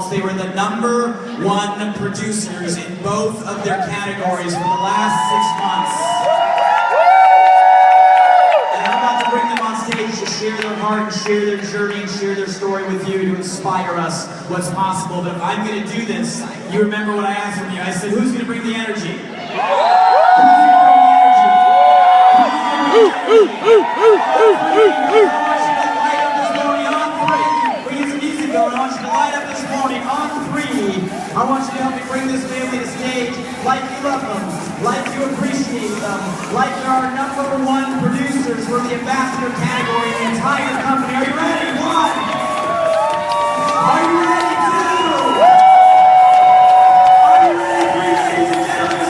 They were the #1 producers in both of their categories for the last 6 months. And I'm about to bring them on stage to share their heart and share their journey and share their story with you to inspire us what's possible. But if I'm going to do this, you remember what I asked from you. I said, who's going to bring the energy? Who's going to bring the energy? Who's going to bring the energy? I want you to help me bring this family to stage like you love them, like you appreciate them, like they're our #1 producers for the ambassador category in the entire company. Are you ready? 1. Are you ready? 2. Are you ready? 3, ladies and gentlemen,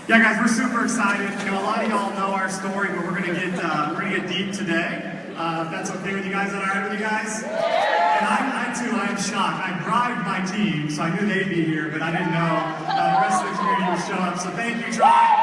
yeah, guys, we're super excited. You know, a lot of y'all know our story, but we're gonna get deep today. If that's okay with you guys, is that all right with you guys? And I too, I'm shocked. I bribed my team, so I knew they'd be here, but I didn't know the rest of the community would show up. So thank you, Tribe.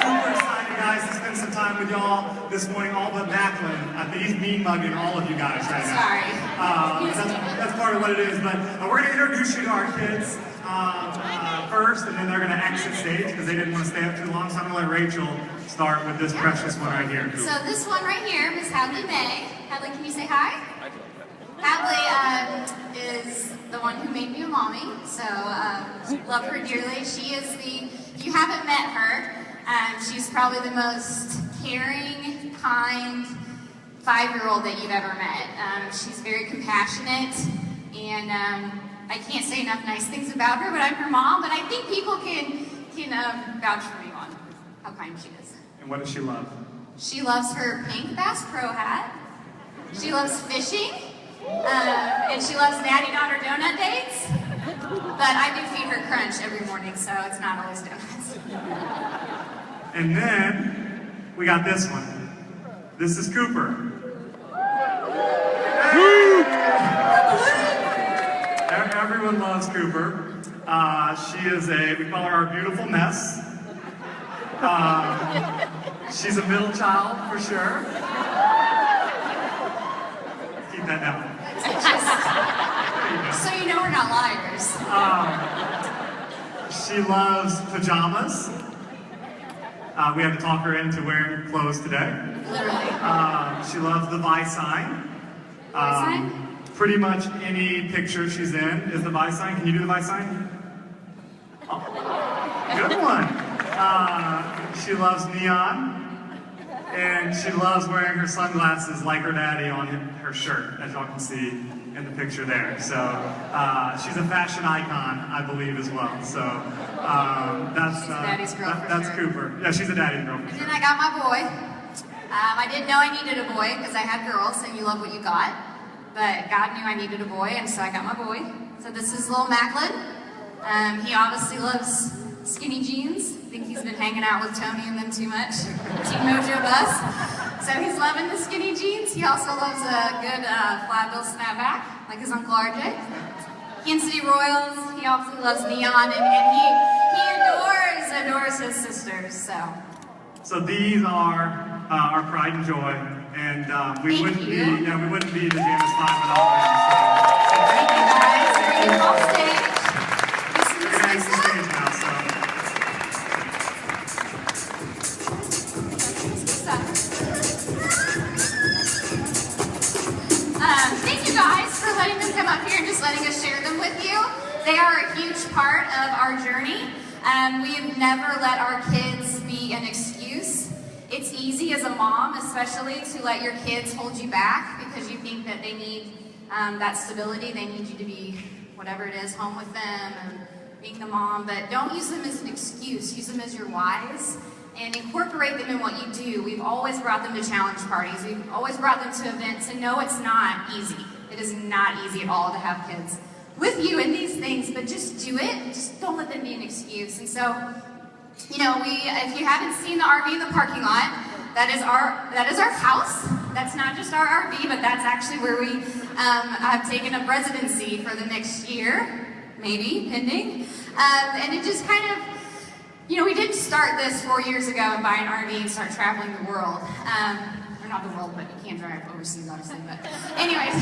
Super excited, guys, to spend some time with y'all this morning. All but Macklin. He's mean mugging all of you guys right now. Sorry. That's part of what it is. But we're gonna introduce you to our kids. First, and then they're going to exit stage because they didn't want to stay up too long. So I'm going to let Rachel start with this precious one right here. So this one right here, Miss Hadley May. Hadley, can you say hi? Hadley is the one who made me a mommy, so love her dearly. She is if you haven't met her, she's probably the most caring, kind 5-year-old that you've ever met. She's very compassionate, and I can't say enough nice things about her, but I'm her mom, but I think people can vouch for me on how kind she is. And what does she love? She loves her pink Bass Pro hat. She loves fishing. And she loves daddy-daughter donut dates. But I do feed her Crunch every morning, so it's not always donuts. And then we got this one. This is Cooper. Everyone loves Cooper. She is we call her our beautiful mess. She's a middle child for sure. Keep that down. So you know we're not liars. She loves pajamas. We had to talk her into wearing clothes today. Literally. She loves the Vi sign. Sign? Pretty much any picture she's in is the Vi sign. Can you do the Vi sign? Oh, good one. She loves neon. And she loves wearing her sunglasses like her daddy on her shirt, as y'all can see in the picture there. So she's a fashion icon, I believe, as well. So that's she's a daddy's girl for that's sure. Cooper. Yeah, she's a daddy's girl. And then I got my boy. I didn't know I needed a boy because I had girls, and you love what you got. But God knew I needed a boy, and so I got my boy. So this is little Macklin. He obviously loves skinny jeans. I think he's been hanging out with Tony and them too much. Team Mojo bus. So he's loving the skinny jeans. He also loves a good flat bill snapback, like his Uncle RJ. Kansas City Royals. He obviously loves neon, and he adores his sisters. So these are our pride and joy. And we wouldn't be the Janus 5 without them. So thank you guys. Bring them off stage. Nice stage now, so. Thank you guys for letting them come up here and just letting us share they are a huge part of our journey. We've never let our kids be an excuse. It's easy as a mom, especially, to let your kids hold you back because you think that they need that stability. They need you to be whatever it is, home with them and being the mom. But don't use them as an excuse. Use them as your whys and incorporate them in what you do. We've always brought them to challenge parties. We've always brought them to events, and no, it's not easy. It is not easy at all to have kids with you in these things, but just do it. Just don't let them be an excuse. And so, you know, if you haven't seen the RV in the parking lot, that is our house. That's not just our RV, but that's actually where we have taken up residency for the next year, maybe, pending. And it just kind of, you know, we didn't start this 4 years ago and buy an RV and start traveling the world. Or not the world, but you can't drive overseas, obviously. But anyways,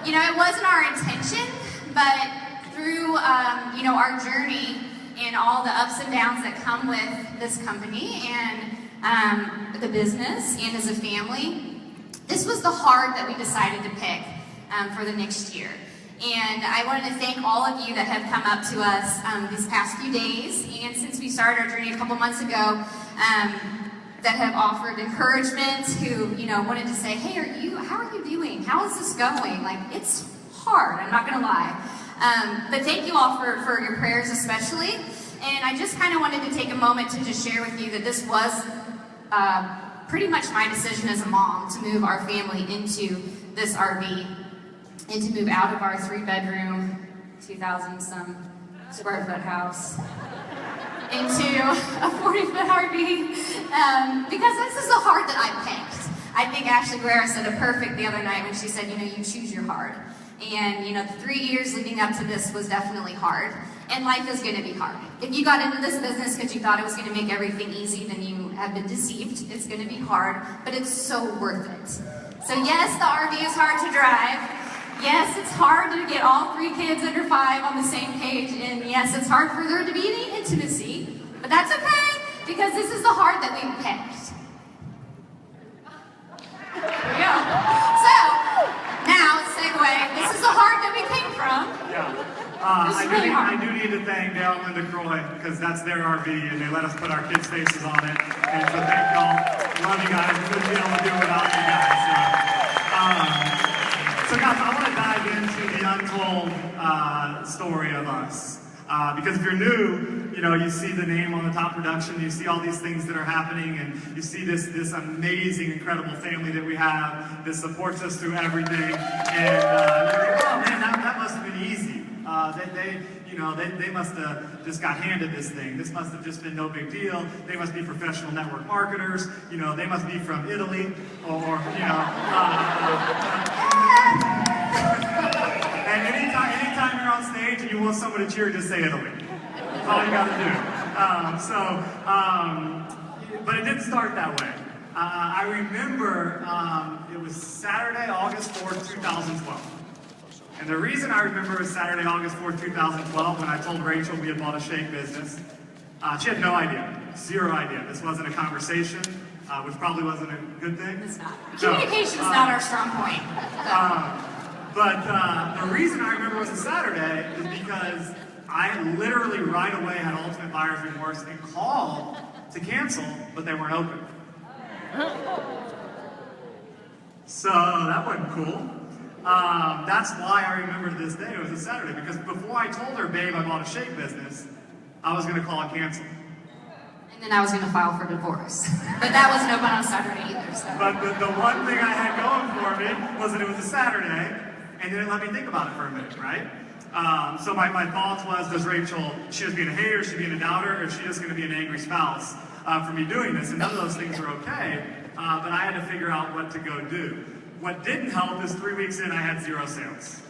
you know, it wasn't our intention, but through, you know, our journey and all the ups and downs that come with this company and the business and as a family, this was the heart that we decided to pick for the next year. And I wanted to thank all of you that have come up to us these past few days, and since we started our journey a couple months ago, that have offered encouragement, who, you know, wanted to say, hey, how are you doing? How is this going? Like, it's hard, I'm not gonna lie. But thank you all for your prayers especially. And I just kind of wanted to take a moment to just share with you that this was pretty much my decision as a mom to move our family into this RV and to move out of our 3-bedroom, 2,000 some square foot house into a 40-foot RV, because this is the heart that I picked. I think Ashley Guerra said it perfect the other night when she said, you know, you choose your heart. And, you know, the 3 years leading up to this was definitely hard, and life is going to be hard. If you got into this business because you thought it was going to make everything easy, then you have been deceived. It's going to be hard, but it's so worth it. So yes, the RV is hard to drive. Yes, it's hard to get all 3 kids under 5 on the same page, and yes, it's hard for there to be any intimacy, but that's okay, because this is the heart that we picked. There we go. So, now, segue, this is the heart that we came from. Yeah. This is really hard. I do need to thank Dale and Linda Croy, because that's their RV, and they let us put our kids' faces on it, and so thank y'all. Love you guys. We couldn't be able to do it without you guys. So guys, I want to dive into the untold story of us. Because if you're new, you know, you see the name on the top production, you see all these things that are happening, and you see this amazing, incredible family that we have that supports us through everything. And you're like, oh man, that must have been easy. They must have just got handed this thing. This must have just been no big deal. They must be professional network marketers. You know, they must be from Italy, or you know. And anytime you're on stage and you want someone to cheer, just say Italy. That's all you got to do. But it didn't start that way. I remember it was Saturday, August 4th, 2012. And the reason I remember it was Saturday, August 4th, 2012, when I told Rachel we had bought a shake business. She had no idea, 0 idea. This wasn't a conversation, which probably wasn't a good thing. It's not. Communication's not our strong point. But the reason I remember it was a Saturday is because I literally right away had ultimate buyer's remorse and called to cancel, but they weren't open. So that wasn't cool. That's why I remember to this day it was a Saturday, because before I told her, babe, I bought a shake business, I was going to call and cancel. And then I was going to file for divorce. But that wasn't open on Saturday either. So. But the one thing I had going for me was that it was a Saturday, and didn't let me think about it for a minute, right? So my thoughts was, does Rachel, she just being a hater, she being a doubter, or is she just going to be an angry spouse for me doing this? And none of those things were okay, but I had to figure out what to go do. What didn't help is 3 weeks in, I had 0 sales.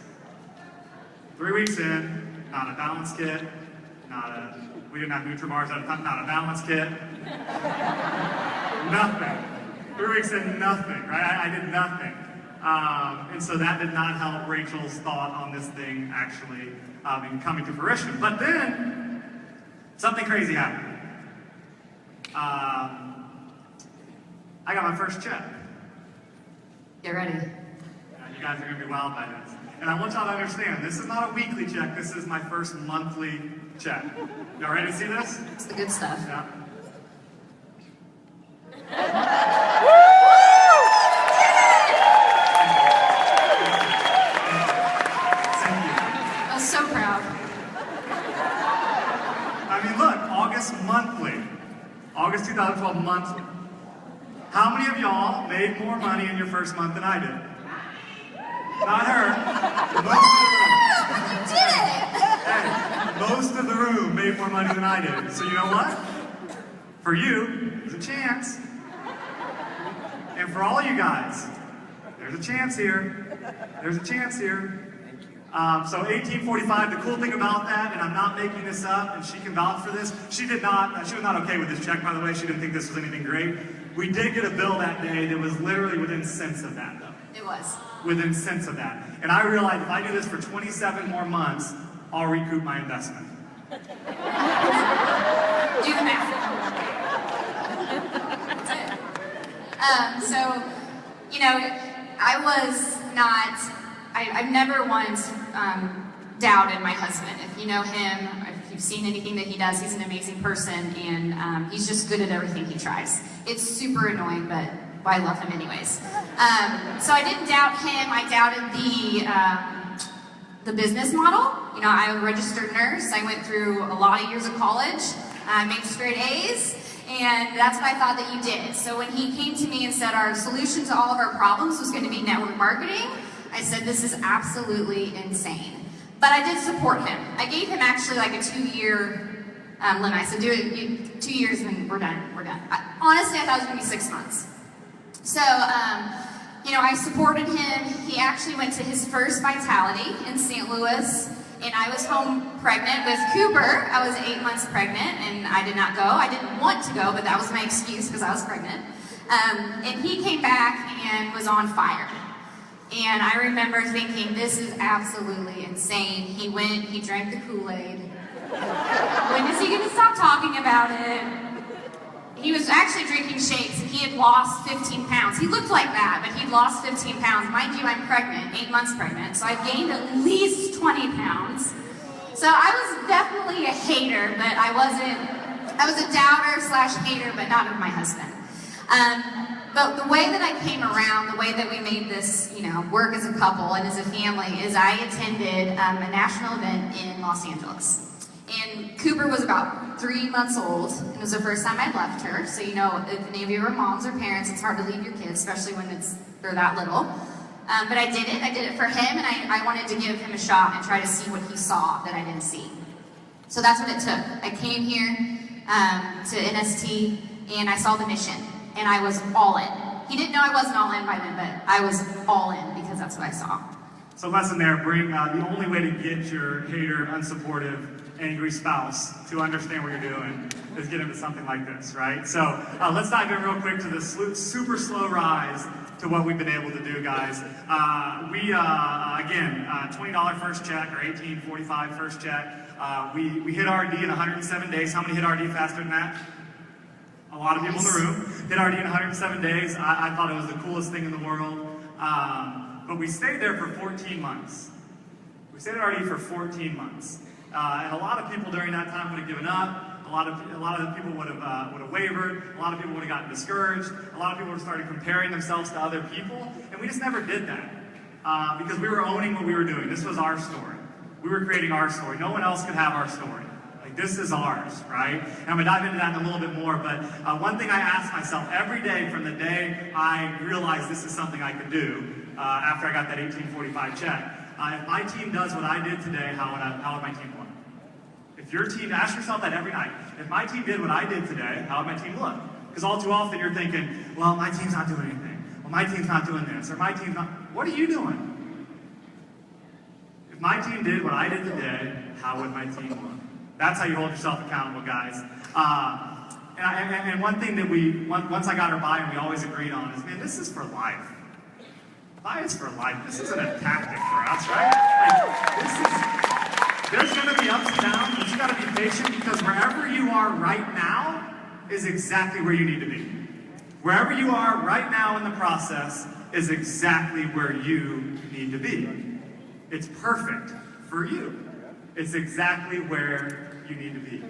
3 weeks in, not a balance kit, we didn't have Nutri-Bars at the time, not a balance kit. Nothing. 3 weeks in, nothing, right? I did nothing. And so that did not help Rachel's thought on this thing actually coming to fruition. But then, something crazy happened. I got my first check. Get ready. You guys are going to be wild by this. And I want y'all to understand, this is not a weekly check, this is my first monthly check. Y'all ready to see this? It's the good stuff. Yeah. I was so proud. I mean, look, August monthly. August 2012 monthly. How many of y'all made more money in your first month than I did? Not her. Most of the room made more money than I did. So you know what? For you, there's a chance. And for all you guys, there's a chance here. There's a chance here. So 1845, the cool thing about that, and I'm not making this up, and she can vouch for this, she was not okay with this check, by the way. She didn't think this was anything great. We did get a bill that day that was literally within cents of that, though. It was. Within cents of that. And I realized if I do this for 27 more months, I'll recoup my investment. Do the math. That's it. So, you know, I've never once doubted my husband. If you know him, if you've seen anything that he does, he's an amazing person, and he's just good at everything he tries. It's super annoying, but I love him anyways. So I didn't doubt him. I doubted the business model. You know, I'm a registered nurse. I went through a lot of years of college. I made straight A's. And that's what I thought that you did. So when he came to me and said our solution to all of our problems was going to be network marketing, I said, this is absolutely insane. But I did support him. I gave him actually like a 2-year limit. I said, do it 2 years and we're done. Honestly, I thought it was going to be 6 months. So, you know, I supported him. He actually went to his first Vitality in St. Louis. And I was home pregnant with Cooper. I was 8 months pregnant, and I did not go. I didn't want to go, but that was my excuse because I was pregnant. And he came back and was on fire. And I remember thinking, this is absolutely insane. He went, he drank the Kool-Aid. When is he going to stop talking about it? He was actually drinking shakes, and he had lost 15 pounds. He looked like that, but he'd lost 15 pounds. Mind you, I'm pregnant, 8 months pregnant, so I've gained at least 20 pounds. So I was definitely a hater, but I was a doubter / hater, but not of my husband. But the way that I came around, the way that we made this, you know, work as a couple and as a family is I attended a national event in Los Angeles. And Cooper was about 3 months old, and it was the first time I'd left her. So, you know, if any of you are moms or parents, it's hard to leave your kids, especially when they're that little. But I did it for him, and I wanted to give him a shot and try to see what he saw that I didn't see. So that's what it took. I came here to NST, and I saw the mission, and I was all in. He didn't know I wasn't all in by then, but I was all in because that's what I saw. So lesson there, bring the only way to get your hater, unsupportive, angry spouse to understand what you're doing is get into something like this, right? So let's dive in real quick to this super slow rise to what we've been able to do, guys. Again, $20 first check or $18.45 first check. We hit RD in 107 days. How many hit RD faster than that? A lot of people in the room hit RD in 107 days. I thought it was the coolest thing in the world. But we stayed there for 14 months. We stayed at RD for 14 months. And a lot of people during that time would have given up. A lot of people would have wavered. A lot of people would have gotten discouraged. A lot of people would have started comparing themselves to other people. And we just never did that because we were owning what we were doing. This was our story. We were creating our story. No one else could have our story. Like, this is ours, right? And I'm going to dive into that in a little bit more. But one thing I ask myself every day from the day I realized this is something I could do after I got that 1845 check. If my team does what I did today, how would my team look? If your team, ask yourself that every night. If my team did what I did today, how would my team look? Because all too often you're thinking, well, my team's not doing anything. Well, my team's not doing this. Or my team's not. What are you doing? If my team did what I did today, how would my team look? That's how you hold yourself accountable, guys. And one thing that once I got her buy-in, we always agreed on is, man, this is for life. Buy is for life. This isn't a tactic for us, right? There's going to be ups and downs, but you got to be patient because wherever you are right now is exactly where you need to be. Wherever you are right now in the process is exactly where you need to be. It's perfect for you. It's exactly where you need to be.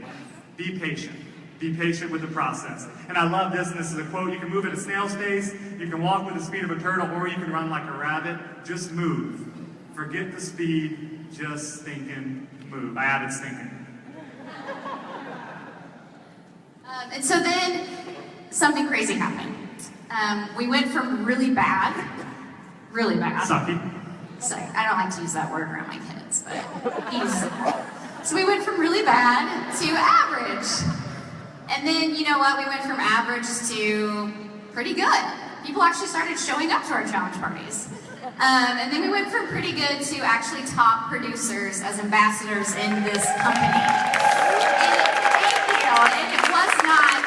Be patient. Be patient with the process. And I love this, and this is a quote: you can move at a snail's pace, you can walk with the speed of a turtle, or you can run like a rabbit. Just move. Forget the speed, just thinking, move. I added thinking. And so then something crazy happened. We went from really bad, Sucky. so I don't like to use that word around my kids, but so we went from really bad to average. And then, you know what, we went from average to pretty good. People actually started showing up to our challenge parties. And then we went from pretty good to actually top producers as ambassadors in this company. And it was not,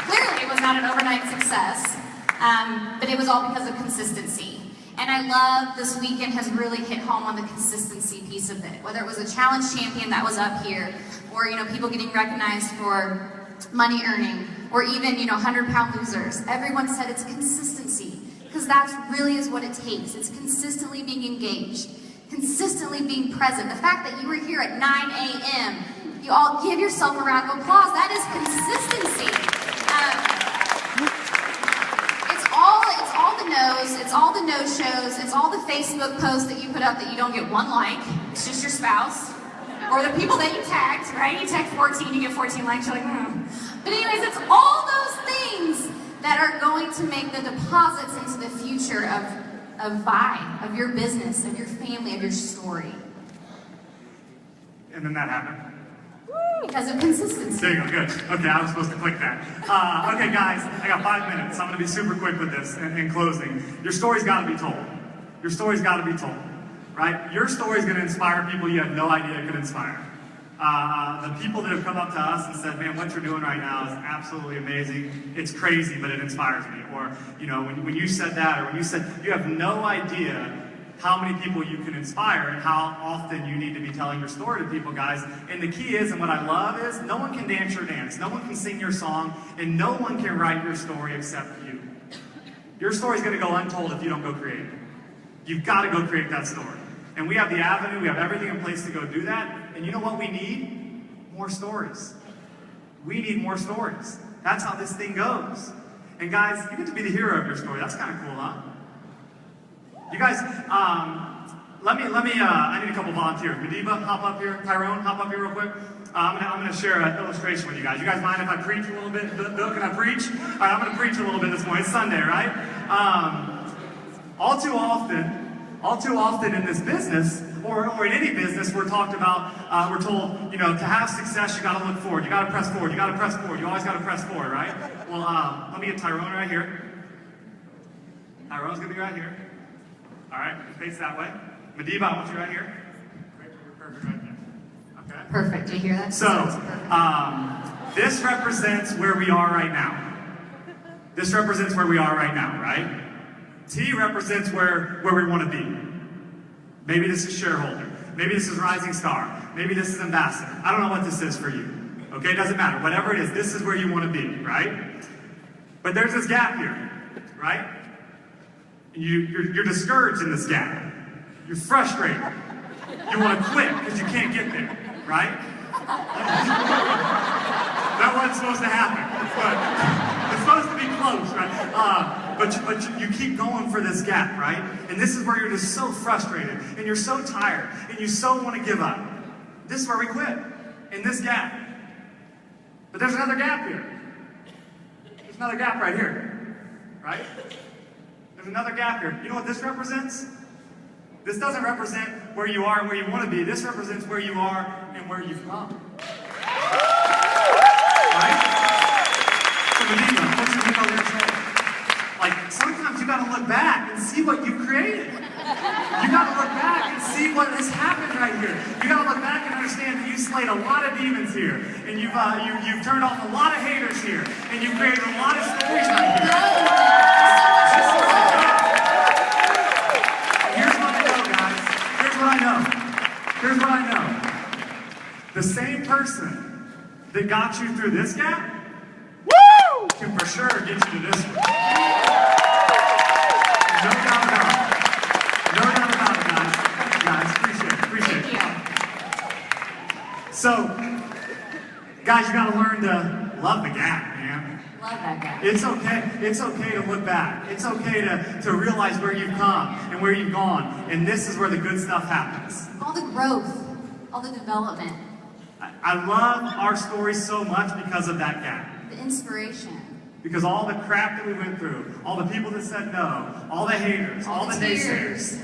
clearly it was not an overnight success, but it was all because of consistency. And I love this weekend has really hit home on the consistency piece of it. Whether it was a challenge champion that was up here, or people getting recognized for money earning, or even 100-pound losers. Everyone said it's consistency, because that really is what it takes. It's consistently being engaged, consistently being present. The fact that you were here at 9 a.m., you all give yourself a round of applause. That is consistency. It's all the no's, it's all the no-shows, it's all the Facebook posts that you put up that you don't get one like. It's just your spouse. Or the people that you tagged, right? You tag 14, you get 14 likes, you're like, But anyways, it's all those things that are going to make the deposits into the future of Vine, of your business, of your family, of your story. And then that happened. Because of consistency. There you go, good. Okay, I was supposed to click that. Okay, guys, I got 5 minutes. I'm going to be super quick with this in closing. Your story's got to be told. Your story's got to be told, right? Your story's going to inspire people you had no idea it could inspire. The people that have come up to us and said, man, what you're doing right now is absolutely amazing. It's crazy, but it inspires me. Or, when you said that, or when you said, you have no idea how many people you can inspire and how often you need to be telling your story to people, guys. And the key is, and what I love is, no one can dance your dance, no one can sing your song, and no one can write your story except you. Your story's gonna go untold if you don't go create it. You've got to go create that story. And we have the avenue, we have everything in place to go do that. And you know what we need? More stories. We need more stories. That's how this thing goes. And guys, you get to be the hero of your story. That's kind of cool, huh? You guys, I need a couple volunteers. Mediva, hop up here. Tyrone, hop up here real quick. I'm gonna share an illustration with you guys. You guys mind if I preach a little bit? Bill, can I preach? All right, I'm gonna preach a little bit this morning. It's Sunday, right? All too often in this business, or in any business, we're told, to have success, you gotta look forward, you gotta press forward, you always gotta press forward, right? Well, let me get Tyrone right here. Tyrone's gonna be right here. All right, face that way. Mediva, I want you right here. Great, you're perfect right there. Okay. Perfect, do you hear that? So, this represents where we are right now. This represents where we are right now, right? T represents where we want to be. Maybe this is shareholder. Maybe this is rising star. Maybe this is ambassador. I don't know what this is for you. Okay, it doesn't matter. Whatever it is, this is where you want to be, right? But there's this gap here, right? You're discouraged in this gap. You're frustrated. You want to quit because you can't get there, right? That wasn't supposed to happen, but it's supposed to be close, right? But you keep going for this gap, right? And this is where you're just so frustrated, and you're so tired, and you so want to give up. This is where we quit, in this gap. But there's another gap here. There's another gap right here, right? There's another gap here. You know what this represents? This doesn't represent where you are and where you want to be. This represents where you are and where you've come. Right? So Medina, I want you to look over your shoulder. Like, sometimes you gotta look back and see what you've created. You gotta look back and see what has happened right here. You gotta look back and understand that you slayed a lot of demons here. And you've turned off a lot of haters here. And you've created a lot of stories right here. Here's what I know, guys. Here's what I know. The same person that got you through this gap can for sure get you to this one. No doubt about it. No doubt about it, guys. So, guys, you gotta learn to love the gap, man. Love that guy. It's okay. It's okay to look back. It's okay to realize where you've come and where you've gone. And this is where the good stuff happens. All the growth, all the development, I love our story so much because of that gap. the inspiration, Because all the crap that we went through, all the people that said no, all the haters, all the naysayers,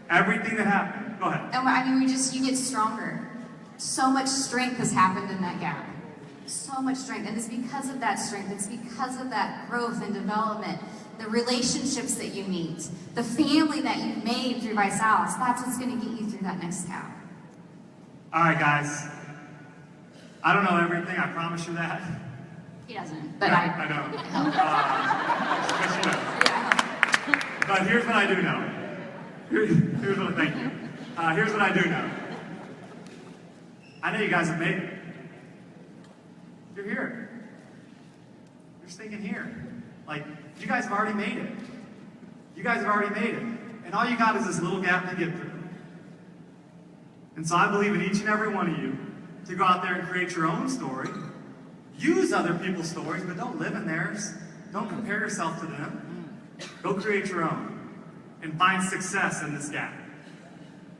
everything that happened. Go ahead. and I mean, you get stronger. So much strength has happened in that gap. So much strength, and it's because of that strength. It's because of that growth and development, the relationships that you meet, the family that you've made through ViceAlis. That's what's going to get you through that next gap. All right, guys. I don't know everything. I promise you that. He doesn't, but No, I know. Yes, you know. Yeah. But here's what I do know. Here's what. Thank you. Here's what I do know. I know you guys have made it. You're here. You're stinking here. Like, you guys have already made it. You guys have already made it. And all you got is this little gap to get through. And so I believe in each and every one of you to go out there and create your own story. Use other people's stories, but don't live in theirs. Don't compare yourself to them. Go create your own. And find success in this gap.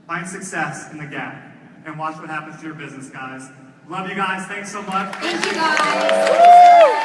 Find success in the gap. And watch what happens to your business, guys. Love you guys. Thanks so much. Thank you guys.